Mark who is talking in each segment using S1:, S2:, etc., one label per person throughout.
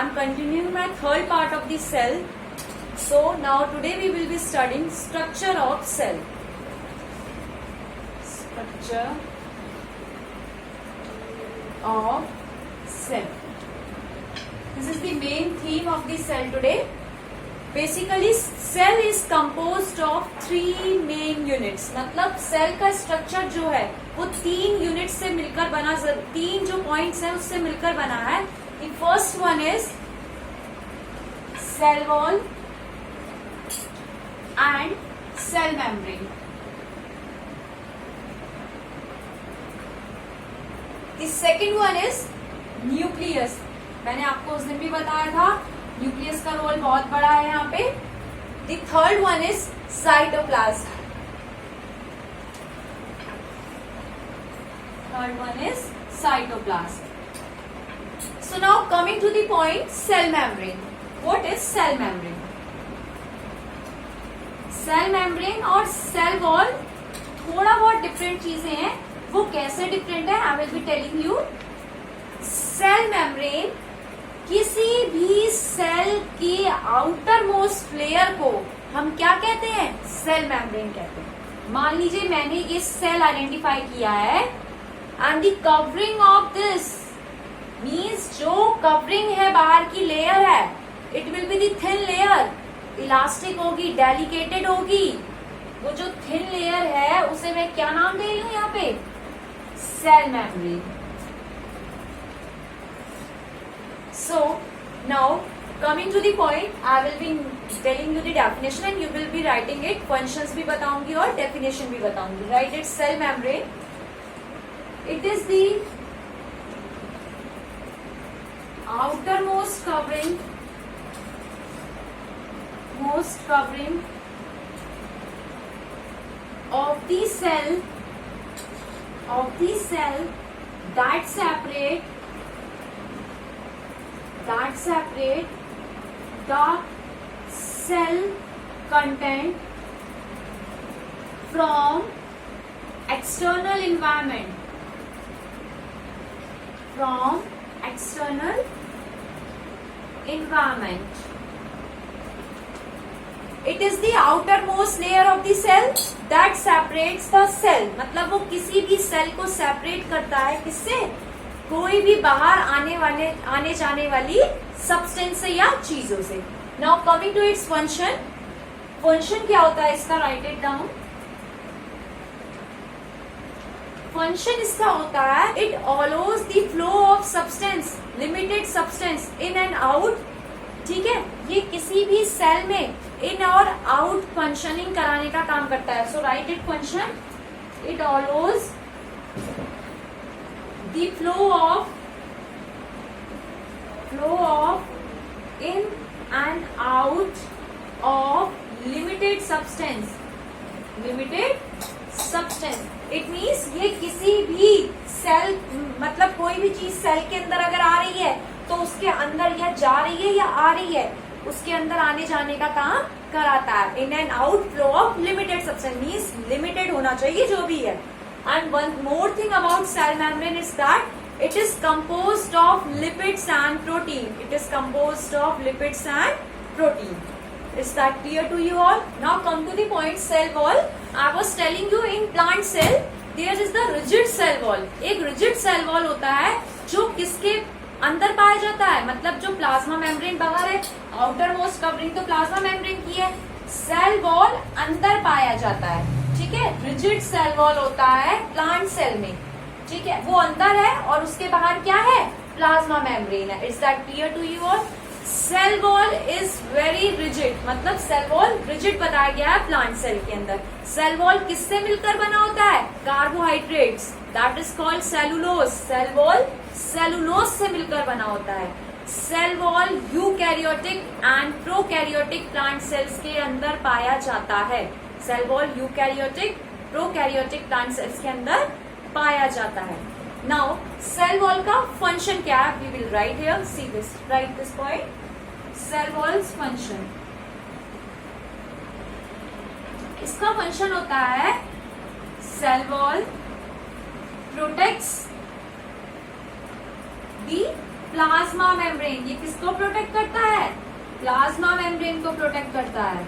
S1: I'm continuing my third part of the cell. So now today we will be studying structure of cell. Structure of cell. This is the main theme of the cell today. Basically cell is composed of three main units. मतलब cell का structure जो है वो तीन unit से मिलकर बना, तीन जो पॉइंट्स हैं उससे मिलकर बना है. The first one is cell wall and cell membrane. The second one is nucleus. मैंने आपको उस दिन भी बताया था न्यूक्लियस का रोल बहुत बड़ा है यहाँ पे. The third one is cytoplasm. Third one is cytoplasm. So now coming to the point, cell membrane. What is cell membrane? Cell membrane और cell wall थोड़ा बहुत डिफरेंट चीजें हैं. वो कैसे डिफरेंट है I will be telling you. Cell membrane किसी भी सेल की आउटर मोस्ट लेयर को हम क्या कहते हैं? सेल मेम्ब्रेन कहते हैं. मान लीजिए मैंने ये सेल आइडेंटिफाई किया है and the covering of this means जो कवरिंग है बाहर की लेयर है it will be the thin layer. Elastic होगी, डेलिकेटेड होगी. वो जो थिन लेयर है उसे मैं क्या नाम दे रही हूं यहाँ पे? Cell membrane. So now coming to the point, I will be telling you the definition and you will be writing it. Functions भी बताऊंगी और definition भी बताऊंगी. Write it. Cell membrane. It is the outermost covering, of the cell that separate the cell content from external environment. It is the outermost layer of the cell that separates the cell. मतलब वो किसी भी cell को separate करता है किससे? कोई भी बाहर आने जाने वाली सब्सटेंस से या चीजों से. Now coming to its function. Function क्या होता है इसका? Right it down. फंक्शन इसका होता है it allows the flow of substance, limited substance in and out. ठीक है, ये किसी भी सेल में इन और आउट फंक्शनिंग कराने का काम करता है. So write it function. It allows the flow of in and out of limited substance. It means ये किसी भी सेल, मतलब कोई भी चीज सेल के अंदर अगर आ रही है तो उसके अंदर या जा रही है या आ रही है उसके अंदर आने जाने का काम कराता है. In and out flow of limited substance means limited होना चाहिए जो भी है. And one more thing about cell membrane is that it is composed of lipids and protein. Is that clear to you all? Now come to the point, cell wall. I was telling you in plant cell there is the rigid cell wall. एक rigid cell wall होता है जो किसके अंदर पाया जाता है? मतलब जो प्लाज्मा मेम्ब्रेन बाहर है, आउटर मोस्ट कवरिंग तो प्लाज्मा मेम्ब्रेन की है. सेल वॉल अंदर पाया जाता है. ठीक है, रिजिड सेल वॉल होता है प्लांट सेल में. ठीक है, वो अंदर है और उसके बाहर क्या है? प्लाज्मा मेम्ब्रेन है. Is that clear to you all? Cell wall is very rigid. मतलब सेल वॉल रिजिड बताया गया है प्लांट सेल के अंदर. सेल वॉल किससे मिलकर बना होता है? Carbohydrates. That is called cellulose. Cell wall cellulose से मिलकर बना होता है. Cell wall eukaryotic and prokaryotic plant cells के अंदर पाया जाता है. Cell wall eukaryotic, prokaryotic plant cells के अंदर पाया जाता है. नाउ सेल वॉल का फंक्शन क्या है? We will write here. See this, write this point. Cell walls function. इसका फंक्शन होता है cell wall protects the plasma membrane, ये किसको प्रोटेक्ट करता है? प्लाज्मा मेम्ब्रेन को प्रोटेक्ट करता है।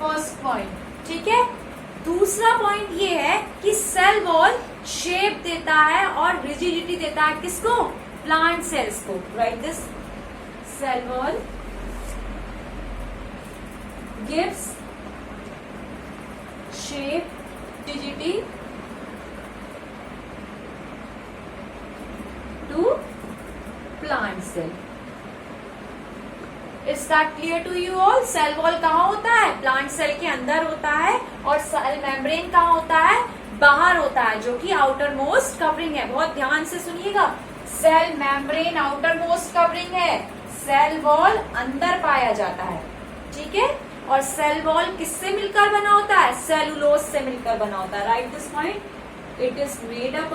S1: फर्स्ट पॉइंट, ठीक है। दूसरा पॉइंट ये है कि सेल वॉल शेप देता है और रिजिडिटी देता है किसको? प्लांट सेल्स को। Write this, cell wall gives shape, rigidity to plant cell. Is that clear to you all? Cell wall कहाँ होता है? प्लांट सेल के अंदर होता है, और सेल मेम्ब्रेन कहाँ होता है? बाहर होता है, जो कि आउटर मोस्ट कवरिंग है। बहुत ध्यान से सुनिएगा, cell membrane outermost covering है, सेल वॉल अंदर पाया जाता है, ठीक है। और सेल वॉल किससे मिलकर बना होता है? सेलुलोज से मिलकर बना होता है। Write this point, it is made up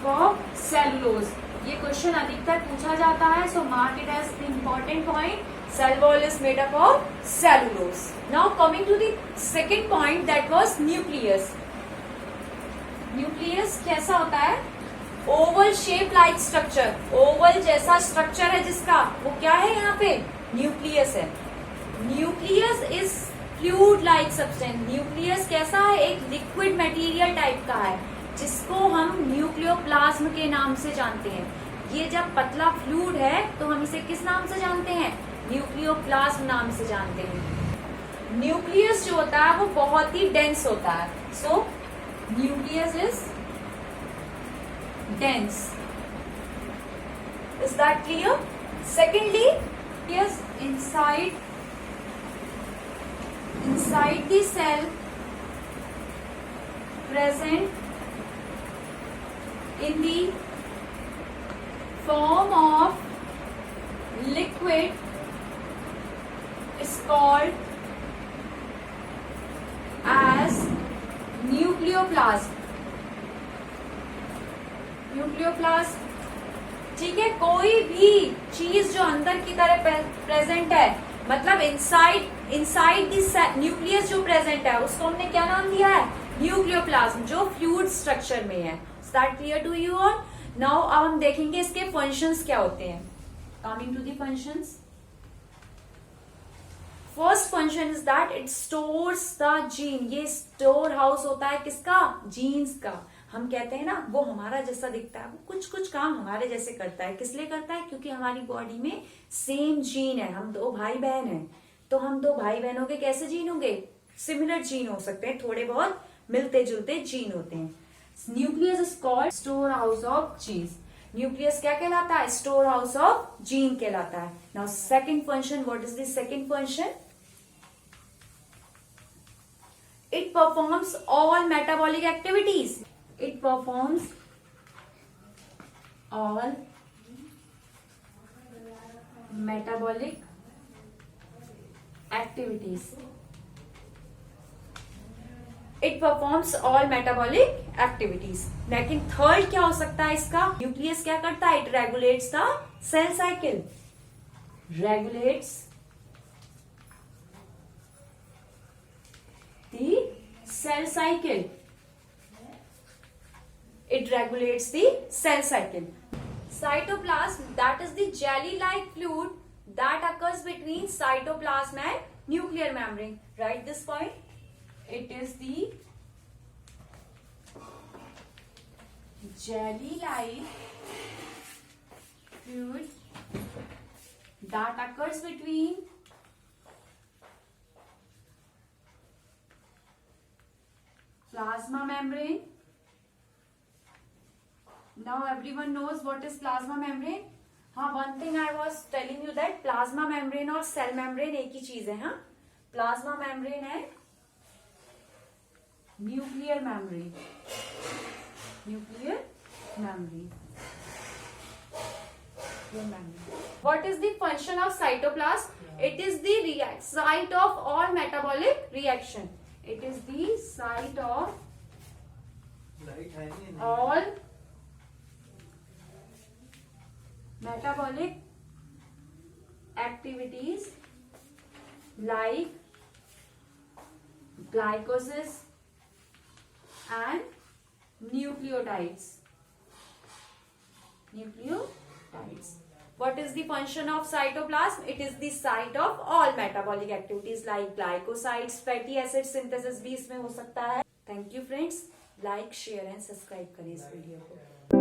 S1: of cellulose. ये क्वेश्चन अधिकतर पूछा जाता है, so mark it as the important point. Cell wall is made up of cellulose. Now coming to the second point, that was nucleus. Nucleus कैसा होता है? Oval shape like structure, oval जैसा structure है जिसका, वो क्या है? यहाँ पे न्यूक्लियस है। Nucleus is fluid like substance. Nucleus कैसा है? एक लिक्विड मटेरियल टाइप का है, जिसको हम न्यूक्लियोप्लाज्म के नाम से जानते हैं। ये जब पतला फ्लूइड है तो हम इसे किस नाम से जानते हैं? न्यूक्लियोप्लाज्म नाम से जानते हैं। न्यूक्लियस जो होता है वो बहुत ही डेंस होता है, सो nucleus is dense. Is that clear? Secondly, yes, inside the cell present in the form of liquid is called as nucleoplasm. न्यूक्लियोप्लास्ट, ठीक है। कोई भी चीज जो अंदर की तरह प्रेजेंट है, मतलब इनसाइड दिस न्यूक्लियस जो प्रेजेंट है, उसको हमने क्या नाम दिया है? न्यूक्लियोप्लाज्म, जो फ्लूइड स्ट्रक्चर में है। Is that clear to you all? Now अब हम देखेंगे इसके फंक्शंस क्या होते हैं। Coming to the functions, first function is that it stores the gene. ये स्टोर हाउस होता है किसका? जीन्स का। हम कहते हैं ना, वो हमारा जैसा दिखता है, वो कुछ कुछ काम हमारे जैसे करता है। किस लिए करता है? क्योंकि हमारी बॉडी में सेम जीन है। हम दो भाई बहन हैं, तो हम दो भाई बहनों के कैसे जीन होंगे? सिमिलर जीन हो सकते हैं, थोड़े बहुत मिलते जुलते जीन होते हैं। Nucleus is called store house of genes. Nucleus क्या कहलाता है? स्टोर हाउस ऑफ जीन कहलाता है। Now second function, what is the second function? It performs all metabolic activities. It performs all metabolic activities. It performs all metabolic activities. लेकिन third क्या हो सकता है इसका? न्यूक्लियस क्या करता है? It regulates the cell cycle. Regulates the cell cycle. It regulates the cell cycle. Cytoplasm, that is the jelly-like fluid that occurs between cytoplasm and nuclear membrane. Write this point. It is the jelly-like fluid that occurs between plasma membrane. Now everyone knows what is plasma membrane. हाँ, one thing I was telling you that plasma membrane और cell membrane एक ही चीज है। हाँ, plasma membrane है nuclear membrane. Nuclear membrane. What is the function of cytoplasm? It is the site of all metabolic reaction. It is the site of all metabolic activities like glycolysis and nucleotides. Nucleotides. What is the function of cytoplasm? It is the site of all metabolic activities like glycosides, fatty acid synthesis भी इसमें हो सकता है. Thank you friends. Like, share and subscribe करें इस video को.